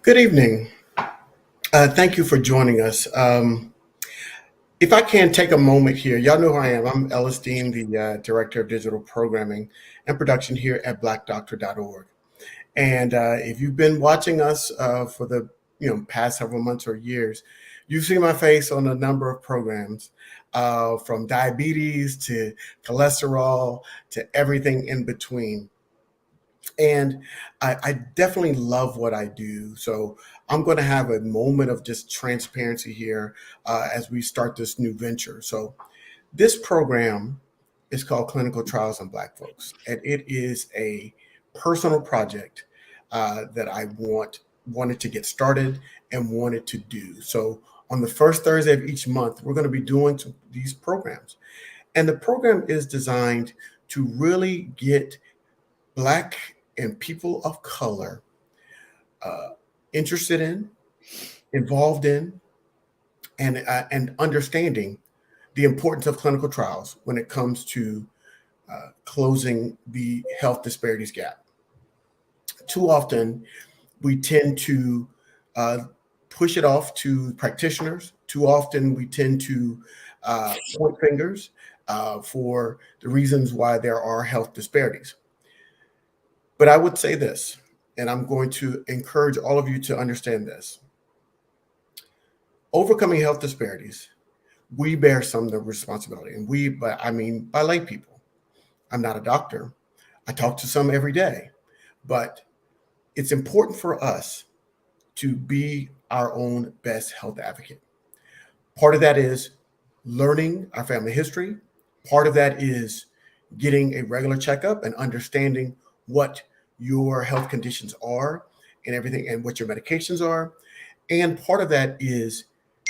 Good evening. Thank you for joining us. If I can take a moment here, y'all know who I am. I'm Ellis Dean, the Director of Digital Programming and Production here at blackdoctor.org. And if you've been watching us for the past several months or years, you've seen my face on a number of programs, from diabetes to cholesterol to everything in between. And I definitely love what I do. So I'm going to have a moment of just transparency here as we start this new venture. So this program is called Clinical Trials on Black Folks, and it is a personal project that I wanted to get started and wanted to do. So on the first Thursday of each month, we're going to be doing these programs, and the program is designed to really get Black and people of color uh, interested in, involved in, and understanding the importance of clinical trials when it comes to closing the health disparities gap. Too often, we tend to uh, push it off to practitioners. Too often, we tend to point fingers for the reasons why there are health disparities. But I would say this, and I'm going to encourage all of you to understand this. Overcoming health disparities, we bear some of the responsibility, and I mean by lay people. I'm not a doctor. I talk to some every day, but it's important for us to be our own best health advocate. Part of that is learning our family history. Part of that is getting a regular checkup and understanding what your health conditions are and everything and what your medications are. And part of that is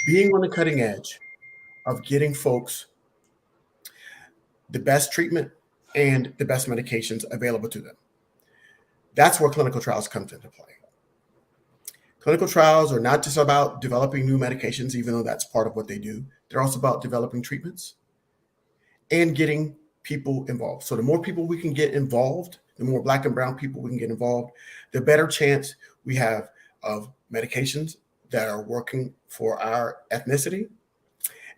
being on the cutting edge of getting folks the best treatment and the best medications available to them. That's where clinical trials comes into play. Clinical trials are not just about developing new medications, even though that's part of what they do. They're also about developing treatments and getting people involved. So the more people we can get involved, the more Black and brown people we can get involved, the better chance we have of medications that are working for our ethnicity,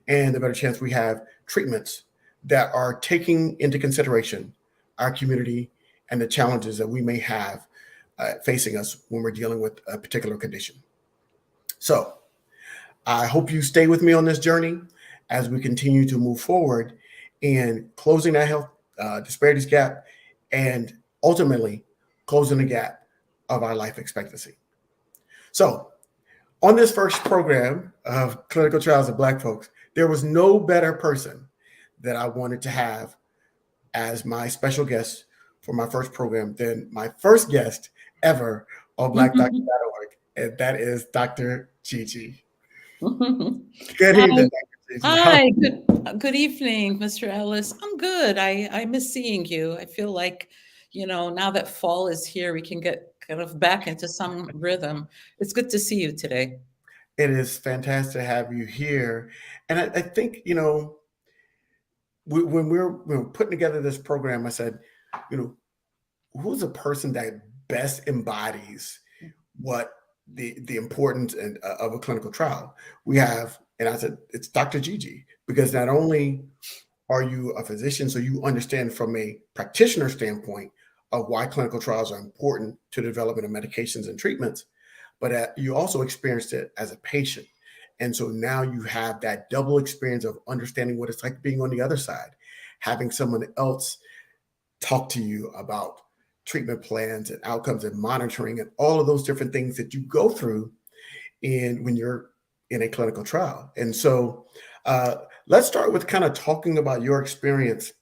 and the better chance we have treatments that are taking into consideration our community and the challenges that we may have facing us when we're dealing with a particular condition. So I hope you stay with me on this journey as we continue to move forward in closing that health disparities gap and ultimately closing the gap of our life expectancy. So on this first program of Clinical Trials of Black Folks, there was no better person that I wanted to have as my special guest for my first program than my first guest ever on blackdoctor.org, and that is Dr. Gigi. Good Hi, evening, Dr. Gigi. hi. Good evening, Mr. Ellis. I'm good. I miss seeing you. I feel like, now that fall is here, we can get kind of back into some rhythm. It's good to see you today. It is fantastic to have you here. And I think, when we're putting together this program, I said, you know, who's a person that best embodies what the importance of a clinical trial? We have, and I said, it's Dr. Gigi, because not only are you a physician, so you understand from a practitioner standpoint of why clinical trials are important to the development of medications and treatments, but you also experienced it as a patient. And so now you have that double experience of understanding what it's like being on the other side, having someone else talk to you about treatment plans and outcomes and monitoring and all of those different things that you go through in when you're in a clinical trial. And so uh, let's start with kind of talking about your experience.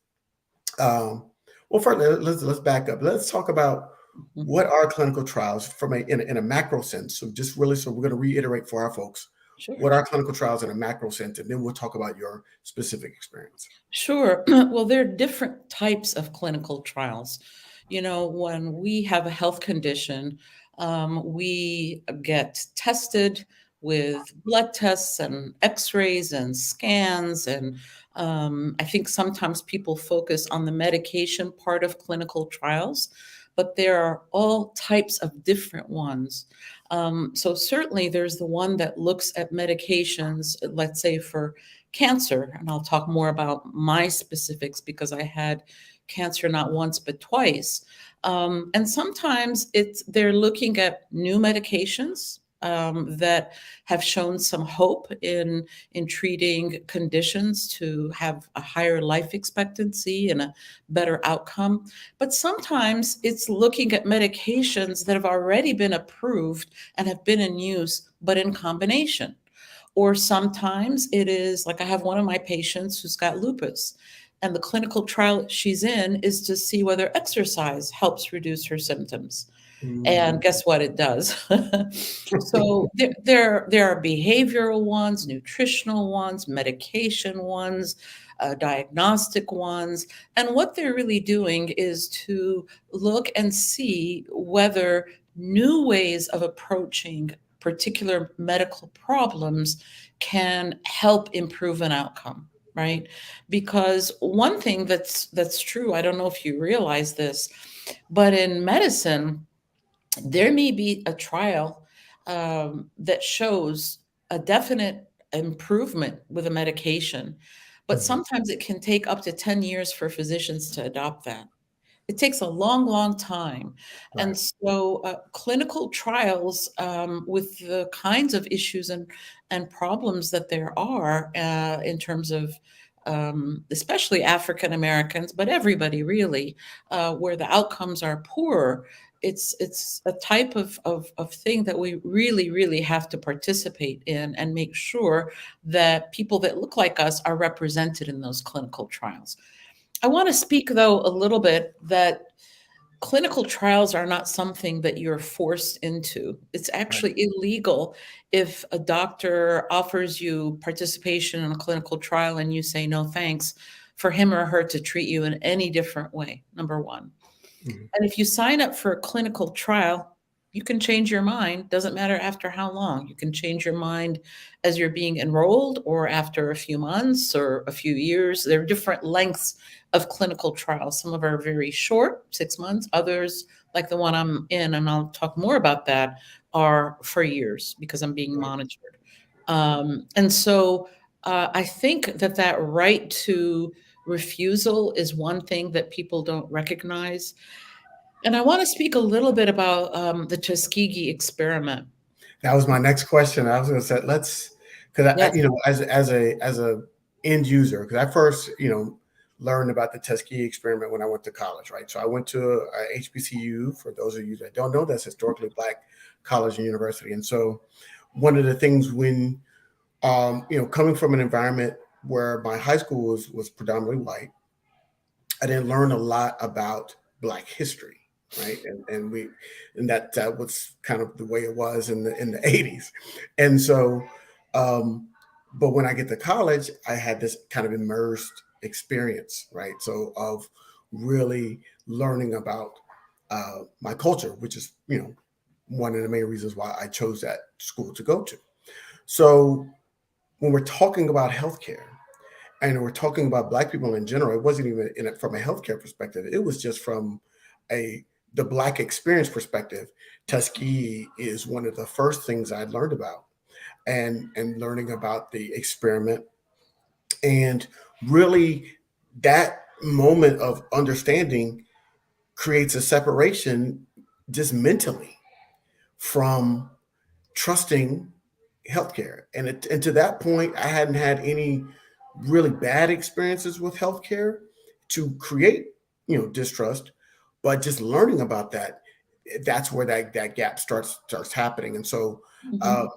Well, first, let's back up. Let's talk about Mhm. what are clinical trials from in a macro sense. So just really, so we're going to reiterate for our folks Sure. what are clinical trials in a macro sense, and then we'll talk about your specific experience. Sure. Well, there are different types of clinical trials. When we have a health condition, we get tested with blood tests and x-rays and scans. And I think sometimes people focus on the medication part of clinical trials. but there are all types of different ones. So certainly there's the one that looks at medications, let's say for cancer, and I'll talk more about my specifics because I had cancer not once but twice. And sometimes they're looking at new medications that have shown some hope in treating conditions to have a higher life expectancy and a better outcome. But sometimes it's looking at medications that have already been approved and have been in use, but in combination. Or sometimes it is like I have one of my patients who's got lupus, and the clinical trial she's in is to see whether exercise helps reduce her symptoms. And Mm. guess what? It does. So there are behavioral ones, nutritional ones, medication ones, diagnostic ones. And what they're really doing is to look and see whether new ways of approaching particular medical problems can help improve an outcome, right? Because one thing that's true, I don't know if you realize this, but in medicine, there may be a trial that shows a definite improvement with a medication, but Mhm. sometimes it can take up to 10 years for physicians to adopt that. It takes a long, long time. And Right. so, clinical trials, with the kinds of issues and problems that there are in terms of especially African Americans, but everybody really, where the outcomes are poor, it's a type of thing that we really, really have to participate in and make sure that people that look like us are represented in those clinical trials. I want to speak, though, a little bit that clinical trials are not something that you're forced into. It's Right. actually illegal if a doctor offers you participation in a clinical trial and you say no thanks for him or her to treat you in any different way, number one. Mhm. And if you sign up for a clinical trial, you can change your mind. Doesn't matter after how long. You can change your mind as you're being enrolled or after a few months or a few years. There are different lengths of clinical trials. Some of them are very short, 6 months. Others, like the one I'm in, and I'll talk more about that, are for years because I'm being Right. monitored. And so I think that right to refusal is one thing that people don't recognize. And I want to speak a little bit about the Tuskegee experiment. That was my next question. I was going to say, because Yes. as a end user, because I first, learned about the Tuskegee experiment when I went to college, right? So I went to a HBCU. For those of you that don't know, that's historically Black college and university. And so, one of the things when, coming from an environment where my high school was predominantly white, I didn't learn a lot about Black history, right? And that was kind of the way it was in the 80s. And so, um, but when I get to college, I had this kind of immersed experience, right? So of really learning about my culture, which is one of the main reasons why I chose that school to go to. So when we're talking about healthcare, and we're talking about Black people in general, it wasn't even from a healthcare perspective. It was just from a the Black experience perspective. Tuskegee is one of the first things I learned about, and learning about the experiment, and really that moment of understanding creates a separation just mentally from trusting healthcare. And to that point, I hadn't had any really bad experiences with healthcare to create, distrust. But just learning about that, that's where that gap starts happening. And so, uh, Mhm.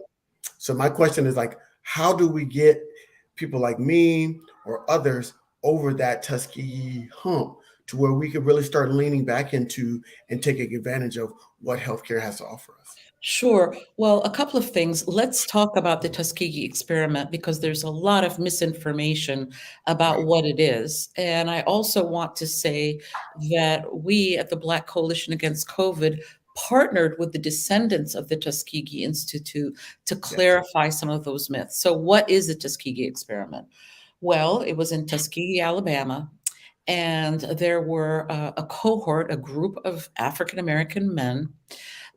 so my question is like, how do we get people like me or others over that Tuskegee hump to where we could really start leaning back into and taking advantage of what healthcare has to offer us? Sure. Well, a couple of things. Let's talk about the Tuskegee experiment because there's a lot of misinformation about Right. what it is. And I also want to say that we at the Black Coalition Against COVID partnered with the descendants of the Tuskegee Institute to Yes. clarify some of those myths. So, what is the Tuskegee experiment? Well, it was in Tuskegee, Alabama. And there were a cohort, a group of African American men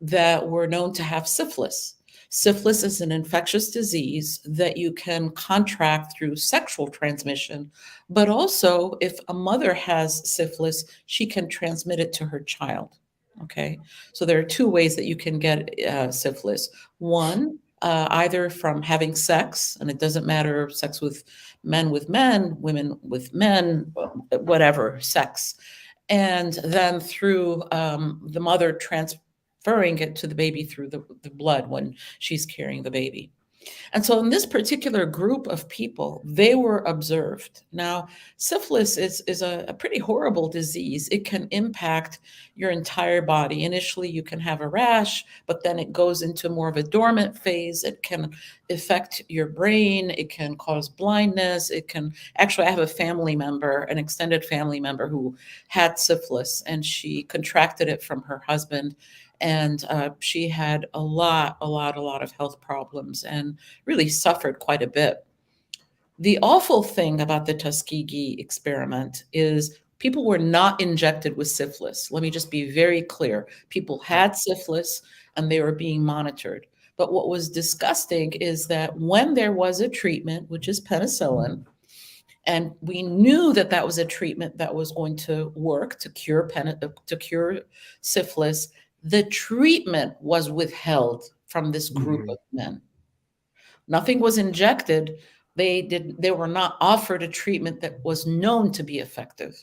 that were known to have syphilis. Syphilis is an infectious disease that you can contract through sexual transmission, but also if a mother has syphilis, she can transmit it to her child. Okay, so there are two ways that you can get syphilis. One, either from having sex, and it doesn't matter sex with men, women with men, whatever sex, and then through the mother transferring it to the baby through the blood when she's carrying the baby. And so in this particular group of people, they were observed. Now, syphilis is a pretty horrible disease. It can impact your entire body. Initially, you can have a rash, but then it goes into more of a dormant phase. It can affect your brain. It can cause blindness. It can actually, I have a family member, an extended family member who had syphilis, and she contracted it from her husband. And she had a lot of health problems and really suffered quite a bit. The awful thing about the Tuskegee experiment is people were not injected with syphilis. Let me just be very clear. People had syphilis and they were being monitored. But what was disgusting is that when there was a treatment, which is penicillin, and we knew that that was a treatment that was going to work to cure syphilis, the treatment was withheld from this group of men. Nothing was injected. They were not offered a treatment that was known to be effective.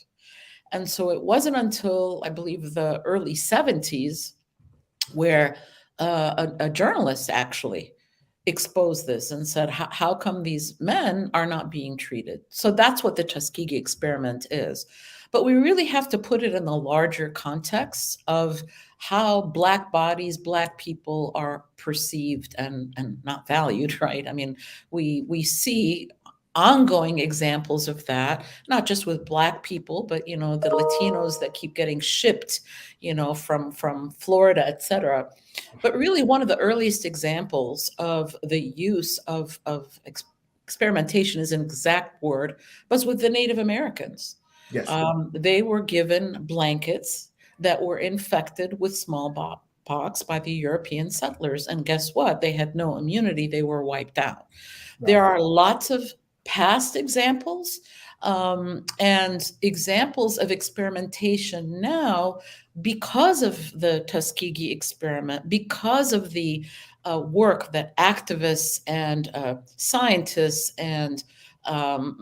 And so it wasn't until I believe the early 70s where a journalist actually exposed this and said, how come these men are not being treated? So that's what the Tuskegee experiment is. But we really have to put it in the larger context of how Black bodies, Black people are perceived and not valued, right? I mean, we see ongoing examples of that, not just with Black people, but the Latinos that keep getting shipped, from Florida, et cetera. But really, one of the earliest examples of the use of experimentation is an exact word, was with the Native Americans. Yes. They were given blankets that were infected with smallpox by the European settlers. And guess what? They had no immunity. They were wiped out. Right. There are lots of past examples and examples of experimentation now because of the Tuskegee experiment, because of the work that activists and scientists and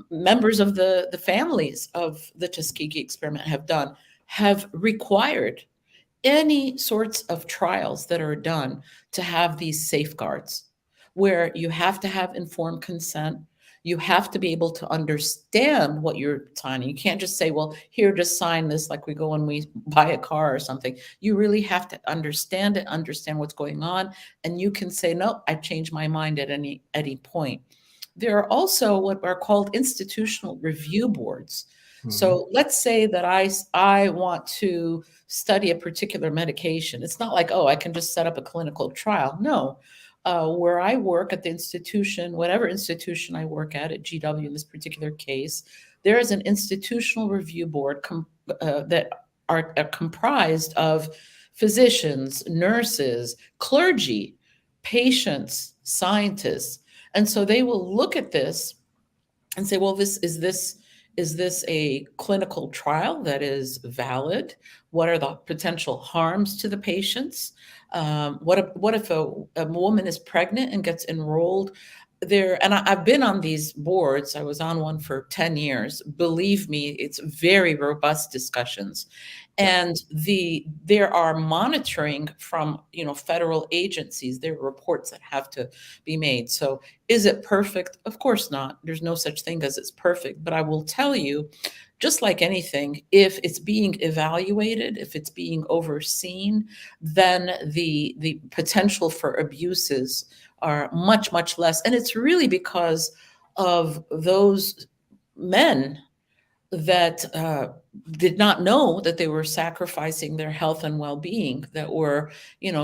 members of the families of the Tuskegee experiment have done, have required any sorts of trials that are done to have these safeguards where you have to have informed consent. You have to be able to understand what you're signing. You can't just say, well, here, just sign this like we go when we buy a car or something. You really have to understand it, understand what's going on. And you can say, no, I changed my mind at any point. There are also what are called institutional review boards. Mm-hmm. So let's say that I want to study a particular medication. It's not like, oh, I can just set up a clinical trial. No. Where I work at the institution, whatever institution I work at GW in this particular case, there is an institutional review board that are comprised of physicians, nurses, clergy, patients, scientists. And so they will look at this and say, well, is this a clinical trial that is valid? What are the potential harms to the patients? What if a woman is pregnant and gets enrolled there? And I've been on these boards. I was on one for 10 years. Believe me, it's very robust discussions. And there are monitoring from federal agencies. There are reports that have to be made. So is it perfect? Of course not. There's no such thing as it's perfect. But I will tell you, just like anything, if it's being evaluated, if it's being overseen, then the potential for abuses are much, much less. And it's really because of those men that did not know that they were sacrificing their health and well-being, that were,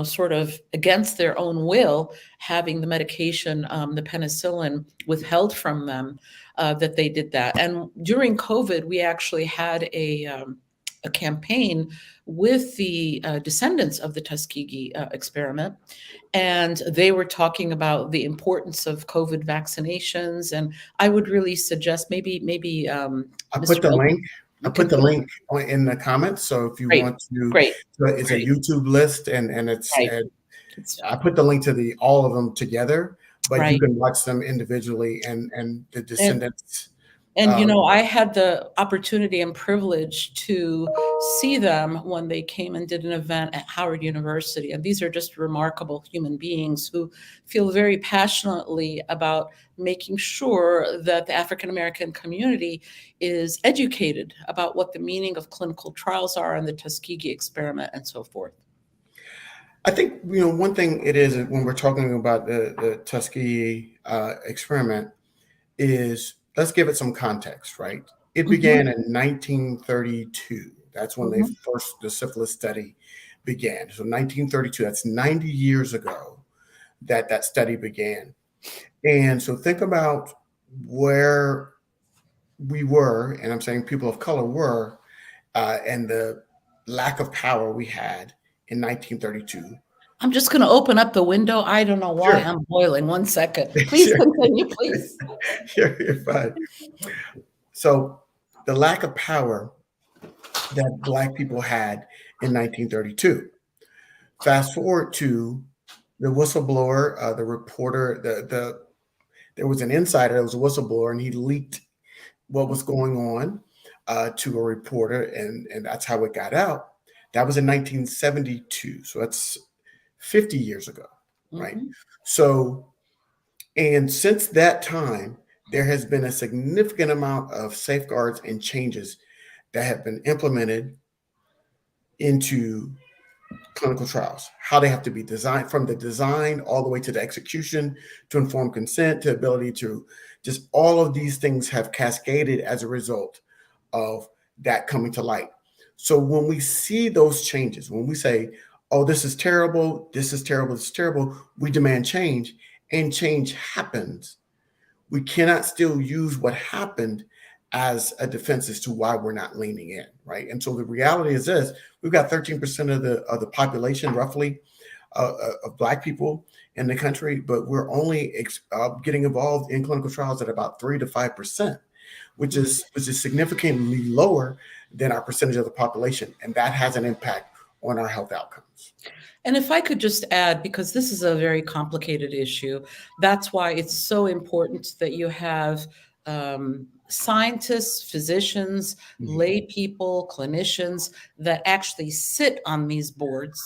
sort of against their own will, having the medication, the penicillin, withheld from them, that they did that. And during COVID, we actually had a campaign with the descendants of the Tuskegee experiment, and they were talking about the importance of COVID vaccinations. And I would really suggest maybe I put Mr. the Elton, link. I you put can the put. link in the comments. So if you Great, want to, great, so it's a great, YouTube list, and it's right. It's I put the link to the all of them together, but you right. can watch them individually, and the And descendants. And Um, I had the opportunity and privilege to see them when they came and did an event at Howard University. And these are just remarkable human beings who feel very passionately about making sure that the African American community is educated about what the meaning of clinical trials are and the Tuskegee experiment and so forth. I think one thing it is when we're talking about the Tuskegee experiment is, let's give it some context, right? It Mhm, began in 1932. That's when mhm. the syphilis study began. So 1932, that's 90 years ago that study began. And so think about where we were, and I'm saying people of color were, and the lack of power we had in 1932. I'm just going to open up the window. I don't know why Sure, I'm boiling. One second. Please sure, continue, please. you're fine. So the lack of power that Black people had in 1932. Fast forward to the whistleblower, the reporter, there was an insider, there was a whistleblower, and he leaked what was going on to a reporter, and that's how it got out. That was in 1972, so that's 50 years ago, right? Mhm. So, and since that time, there has been a significant amount of safeguards and changes that have been implemented into clinical trials, how they have to be designed, from the design all the way to the execution, to informed consent, to ability to, just all of these things have cascaded as a result of that coming to light. So when we see those changes, when we say, oh, this is terrible, this is terrible, this is terrible, we demand change, and change happens. We cannot still use what happened as a defense as to why we're not leaning in, right? And so the reality is this: we've got 13% of the population, roughly, of Black people in the country, but we're only getting involved in clinical trials at about 3 to 5%, which is significantly lower than our percentage of the population, and that has an impact on our health outcomes. And if I could just add, because this is a very complicated issue, that's why it's so important that you have scientists, physicians, Mhm. lay people, clinicians that actually sit on these boards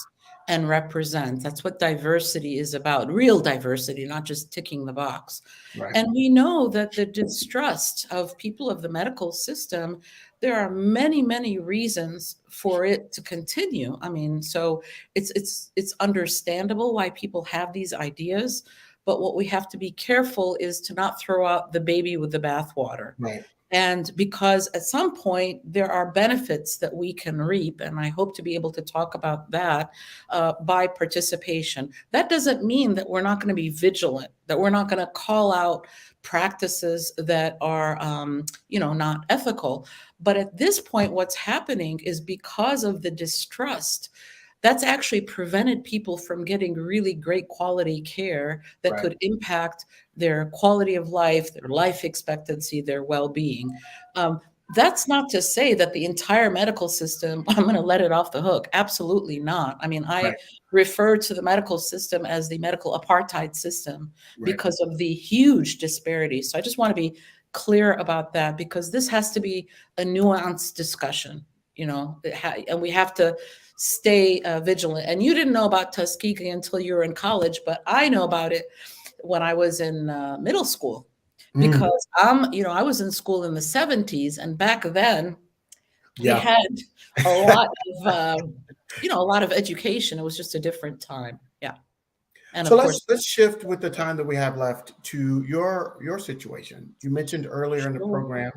and represent. That's what diversity is about, real diversity, not just ticking the box. Right, And we know that the distrust of people of the medical system, there are many, many reasons for it to continue. I mean, so it's understandable why people have these ideas, but what we have to be careful is to not throw out the baby with the bathwater. right, And because at some point there are benefits that we can reap, and I hope to be able to talk about that by participation. That doesn't mean that we're not going to be vigilant, that we're not going to call out practices that are, not ethical. But at this point, what's happening is because of the distrust, that's actually prevented people from getting really great quality care that right, could impact their quality of life, their life expectancy, their well-being. That's not to say that the entire medical system, I'm going to let it off the hook. Absolutely not. I mean, I right, refer to the medical system as the medical apartheid system right, because of the huge disparities. So I just want to be clear about that, because this has to be a nuanced discussion, and we have to stay vigilant. And you didn't know about Tuskegee until you were in college, but I know about it when I was in middle school, Mm, because I was in school in the 70s, and back then we yeah. had a lot of a lot of education. It was just a different time. Yeah. And So of course, let's shift with the time that we have left to your situation. You mentioned earlier in the sure. program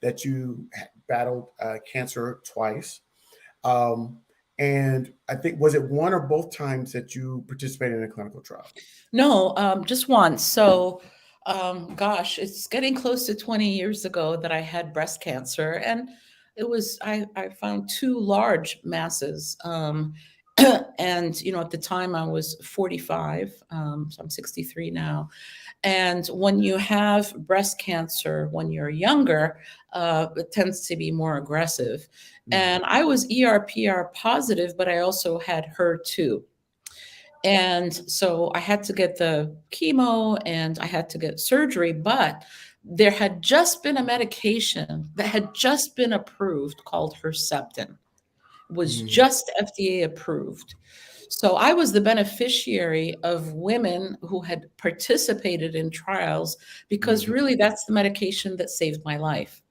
that you battled cancer twice, um, and I think was it one or both times that you participated in a clinical trial? No, just once. So, gosh, it's getting close to 20 years ago that I had breast cancer, and I found two large masses. And at the time I was 45, so I'm 63 now. And when you have breast cancer when you're younger, it tends to be more aggressive. Mm, And I was ERPR positive, but I also had HER2. And so I had to get the chemo and I had to get surgery, but there had just been a medication that had just been approved called Herceptin, was mm, just FDA approved. So I was the beneficiary of women who had participated in trials because mhm. really that's the medication that saved my life.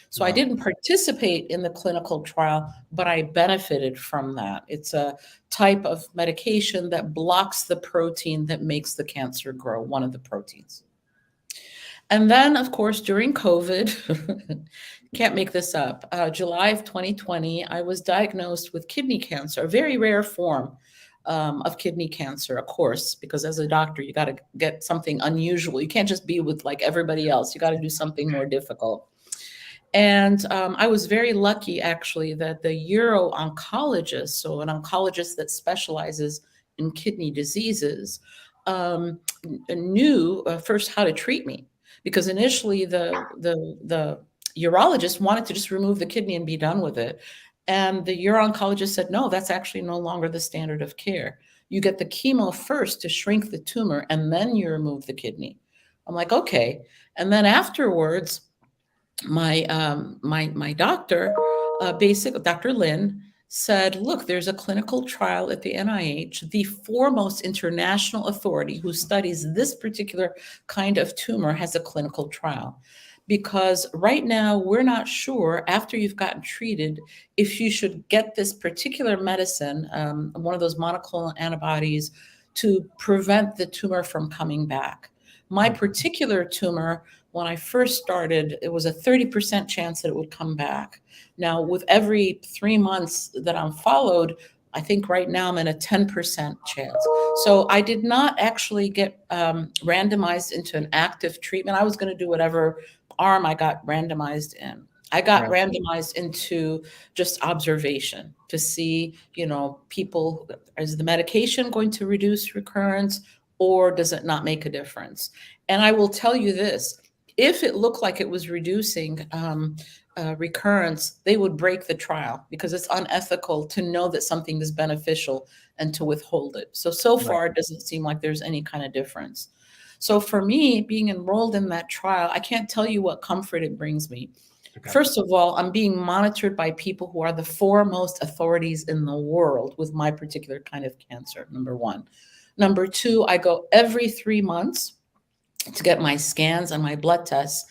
So I Wow. didn't participate in the clinical trial, but I benefited from that. It's a type of medication that blocks the protein that makes the cancer grow, one of the proteins. And then, of course, during COVID, can't make this up, July of 2020, I was diagnosed with kidney cancer, a very rare form of kidney cancer, of course, because as a doctor, you got to get something unusual. You can't just be with like everybody else. You got to do something more difficult. And I was very lucky, actually, that the uro-oncologist, so an oncologist that specializes in kidney diseases, knew first how to treat me. Because initially, the urologist wanted to just remove the kidney and be done with it. And the uro-oncologist said, no, that's actually no longer the standard of care. You get the chemo first to shrink the tumor, and then you remove the kidney. I'm like, okay. And then afterwards, my doctor, Dr. Lynn, said, "Look, there's a clinical trial at the NIH, the foremost international authority who studies this particular kind of tumor has a clinical trial." Because right now, we're not sure after you've gotten treated if you should get this particular medicine, one of those monoclonal antibodies, to prevent the tumor from coming back. My Mhm. particular tumor, when I first started, it was a 30% chance that it would come back. Now, with every 3 months that I'm followed, I think right now I'm in a 10% chance. So I did not actually get randomized into an active treatment. I was going to do whatever arm I got randomized in. I got Right. randomized into just observation to see, people, is the medication going to reduce recurrence or does it not make a difference? And I will tell you this, if it looked like it was reducing recurrence, they would break the trial because it's unethical to know that something is beneficial and to withhold it. So Right. far, it doesn't seem like there's any kind of difference. So for me, being enrolled in that trial, I can't tell you what comfort it brings me. Okay. First of all, I'm being monitored by people who are the foremost authorities in the world with my particular kind of cancer, number one. Number two, I go every 3 months to get my scans and my blood tests.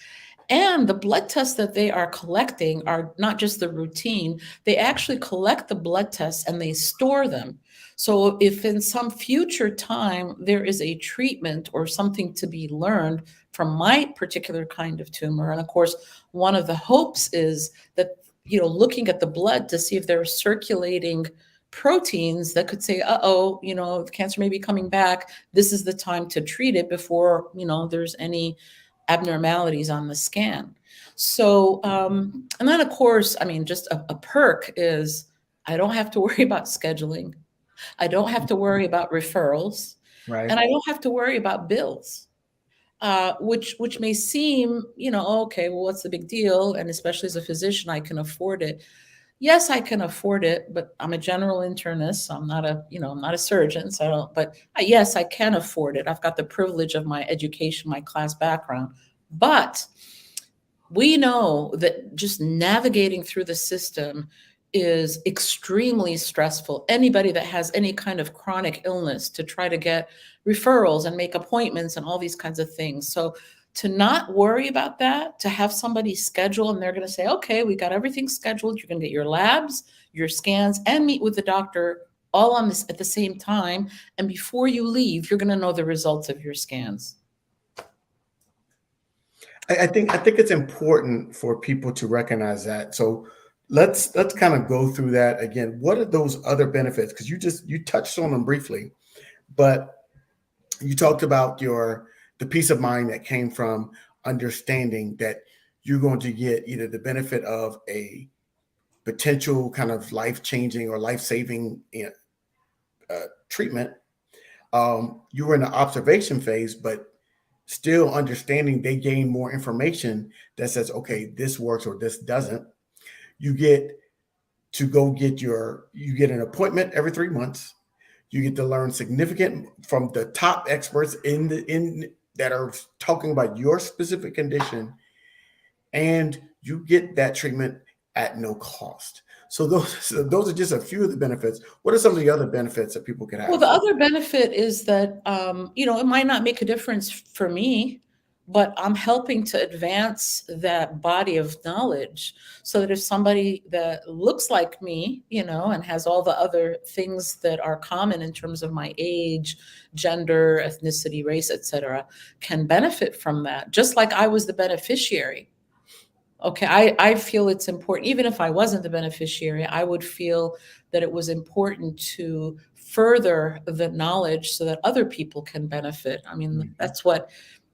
And the blood tests that they are collecting are not just the routine, they actually collect the blood tests and they store them. So if in some future time there is a treatment or something to be learned from my particular kind of tumor, and of course, one of the hopes is that, looking at the blood to see if there are circulating proteins that could say, uh-oh, the cancer may be coming back. This is the time to treat it before, there's any abnormalities on the scan. So, and then of course, I mean, just a perk is I don't have to worry about scheduling. I don't have to worry about referrals, Right. and I don't have to worry about bills. Which may seem, okay, well, what's the big deal? And especially as a physician, I can afford it. Yes, I can afford it, but I'm a general internist. So I'm not a surgeon. So I don't, but yes, I can afford it. I've got the privilege of my education, my class background. But we know that just navigating through the system is extremely stressful. Anybody that has any kind of chronic illness to try to get referrals and make appointments and all these kinds of things. So to not worry about that, to have somebody schedule and they're going to say, okay, we got everything scheduled. You're going to get your labs, your scans, and meet with the doctor all on this at the same time. And before you leave, you're going to know the results of your scans. I think it's important for people to recognize that. So let's kind of go through that again. What are those other benefits? Because you touched on them briefly, but you talked about the peace of mind that came from understanding that you're going to get either the benefit of a potential kind of life-changing or life-saving treatment. You were in the observation phase, but still understanding they gain more information that says, okay, this works or this doesn't. You get to go you get an appointment every 3 months. You get to learn significant from the top experts in that are talking about your specific condition, and you get that treatment at no cost. So those are just a few of the benefits. What are some of the other benefits that people can Well, have? the other benefit is that, it might not make a difference for me, but I'm helping to advance that body of knowledge so that if somebody that looks like me, and has all the other things that are common in terms of my age, gender, ethnicity, race, etc., can benefit from that, just like I was the beneficiary. Okay, I feel it's important. Even if I wasn't the beneficiary, I would feel that it was important to further the knowledge so that other people can benefit. I mean, that's what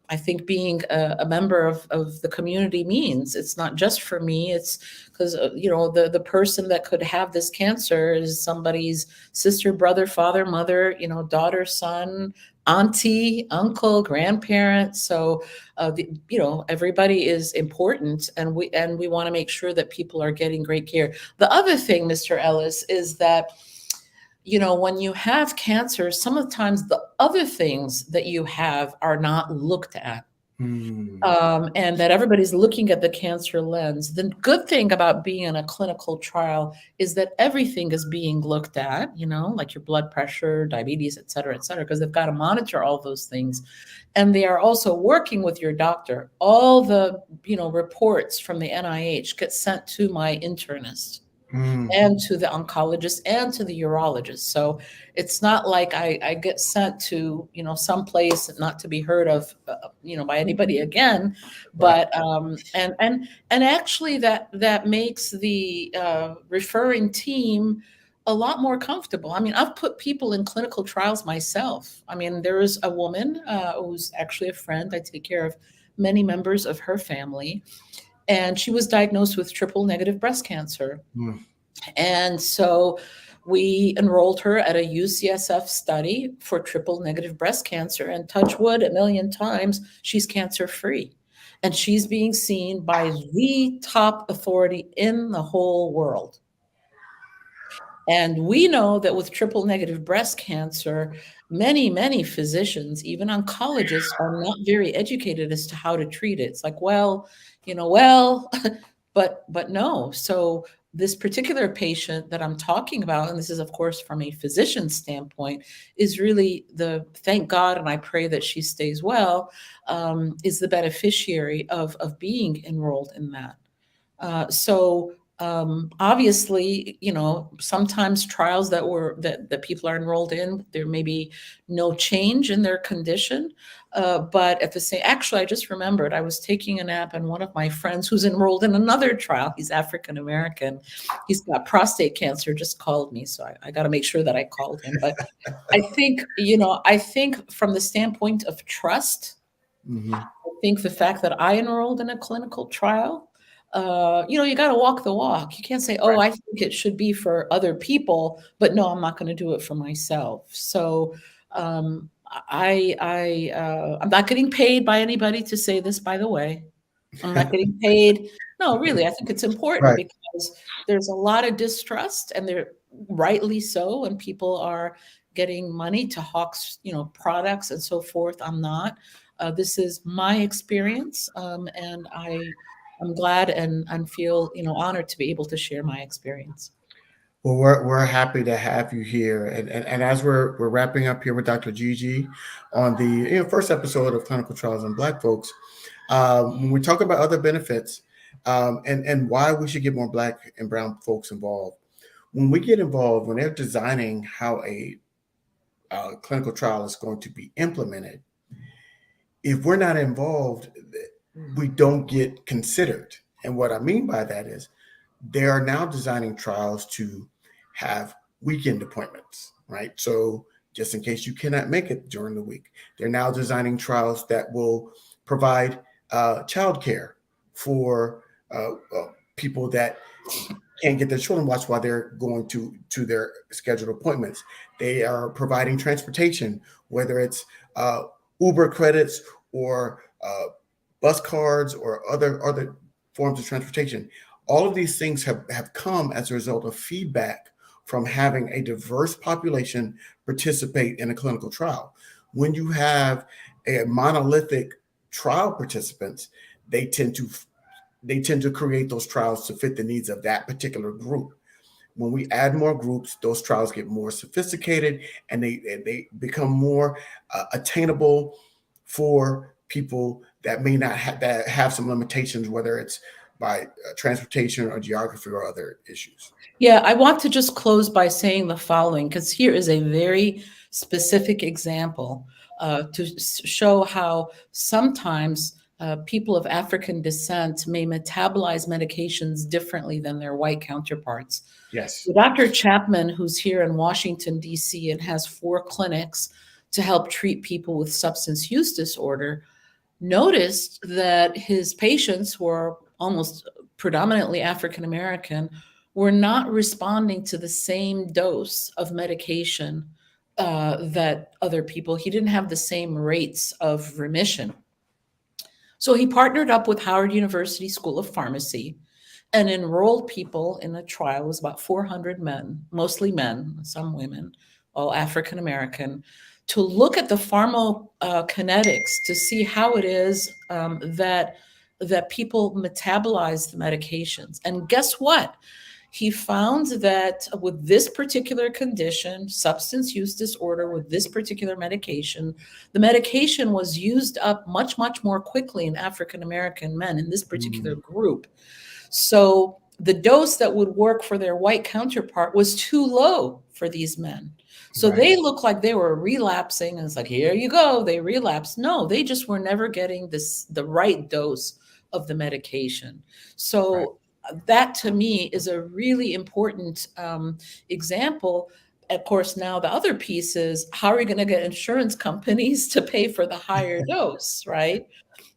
I think being a member of the community means. It's not just for me. It's because, the person that could have this cancer is somebody's sister, brother, father, mother, daughter, son, auntie, uncle, grandparent. So, everybody is important, and we want to make sure that people are getting great care. The other thing, Mr. Ellis, is that when you have cancer, some of the times the other things that you have are not looked at. And that everybody's looking at the cancer lens. The good thing about being in a clinical trial is that everything is being looked at, like your blood pressure, diabetes, et cetera, because they've got to monitor all those things. And they are also working with your doctor. All the, reports from the NIH get sent to my internist. And to the oncologist and to the urologist. So it's not like I get sent to, someplace not to be heard of, by anybody again. But and actually that makes the referring team a lot more comfortable. I mean, I've put people in clinical trials myself. I mean, there is a woman who's actually a friend. I take care of many members of her family, and she was diagnosed with triple negative breast cancer. And so we enrolled her at a UCSF study for triple negative breast cancer, and touch wood a million times, she's cancer free. And she's being seen by the top authority in the whole world. And we know that with triple negative breast cancer, many, many physicians, even oncologists, are not very educated as to how to treat it. It's like, well, but no. So this particular patient that I'm talking about, and this is of course from a physician standpoint, is really thank God, and I pray that she stays well, is the beneficiary of being enrolled in that. So obviously, sometimes trials that people are enrolled in, there may be no change in their condition. But actually, I just remembered I was taking a nap, and one of my friends who's enrolled in another trial, he's African American, he's got prostate cancer, just called me. So I got to make sure that I called him. But I think from the standpoint of trust, I think the fact that I enrolled in a clinical trial, you got to walk the walk. You can't say, oh, I think it should be for other people, but no, I'm not going to do it for myself. So I'm not getting paid by anybody to say this, by the way. I'm not getting paid. No, really, I think it's important because there's a lot of distrust, and they're rightly so, and people are getting money to hawk, products and so forth. I'm not. This is my experience, and I'm glad and feel, honored to be able to share my experience. Well, we're happy to have you here, and as we're wrapping up here with Dr. Gigi on the first episode of Clinical Trials on Black Folks, when we talk about other benefits and why we should get more Black and brown folks involved, when we get involved, when they're designing how a clinical trial is going to be implemented, if we're not involved, we don't get considered. And what I mean by that is they are now designing trials to have weekend appointments, right? So just in case you cannot make it during the week, they're now designing trials that will provide childcare for people that can't get their children watched while they're going to their scheduled appointments. They are providing transportation, whether it's Uber credits or bus cards or other forms of transportation. All of these things have come as a result of feedback from having a diverse population participate in a clinical trial. When you have a monolithic trial participants, they tend to create those trials to fit the needs of that particular group. When we add more groups, those trials get more sophisticated and they become more attainable for people that may not that have some limitations, whether it's by transportation or geography or other issues. Yeah, I want to just close by saying the following, because here is a very specific example to show how sometimes people of African descent may metabolize medications differently than their white counterparts. Yes. So Dr. Chapman, who's here in Washington, D.C., and has 4 clinics to help treat people with substance use disorder, noticed that his patients, who are almost predominantly African American, were not responding to the same dose of medication that other people. He didn't have the same rates of remission. So he partnered up with Howard University School of Pharmacy and enrolled people in a trial. It was about 400 men, mostly men, some women, all African American, to look at the pharmacokinetics to see how it is that people metabolize the medications. And guess what? He found that with this particular condition, substance use disorder, with this particular medication, the medication was used up much, much more quickly in African American men in this particular group. So the dose that would work for their white counterpart was too low for these men. So Right. they looked like they were relapsing. And it's like, here you go, they relapsed. No, they just were never getting the right dose of the medication. Right. So that to me is a really important example. Of course, now the other piece is, how are we going to get insurance companies to pay for the higher dose, right?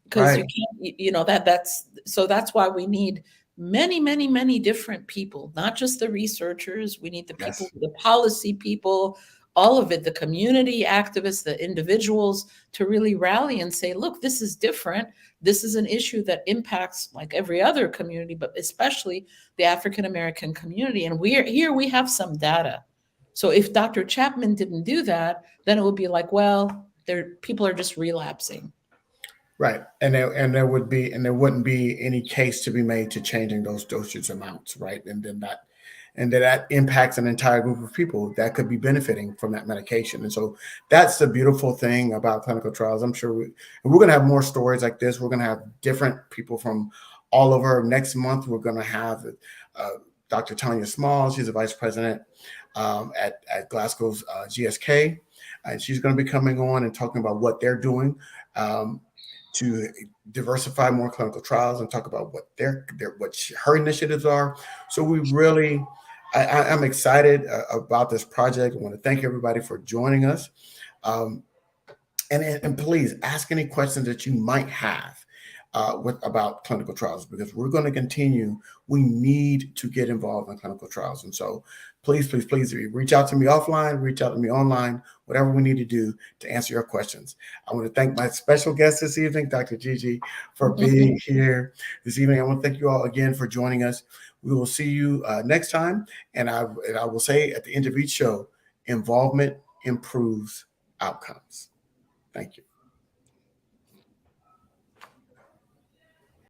Because you Right. can't, that's why we need many, many, many different people, not just the researchers. We need the people, Yes. the policy people, all of it, the community activists, the individuals, to really rally and say, look, this is different. This is an issue that impacts like every other community, but especially the African American community. And we have some data. So if Dr. Chapman didn't do that, then it would be like, well, people are just relapsing. Right. There would be, and there wouldn't be any case to be made to changing those dosage amounts, right? And then that impacts an entire group of people that could be benefiting from that medication. And so that's the beautiful thing about clinical trials. I'm sure and we're going to have more stories like this. We're going to have different people from all over. Next month, we're going to have Dr. Tanya Small. She's a vice president at Glasgow's GSK. And she's going to be coming on and talking about what they're doing to diversify more clinical trials and talk about what her initiatives are. So I'm excited about this project. I want to thank everybody for joining us. And please ask any questions that you might have about clinical trials, because we're going to continue. We need to get involved in clinical trials. And so please, please, please reach out to me offline, reach out to me online, whatever we need to do to answer your questions. I want to thank my special guest this evening, Dr. Gigi, for being here this evening. I want to thank you all again for joining us. We will see you next time. And I will say at the end of each show, involvement improves outcomes. Thank you.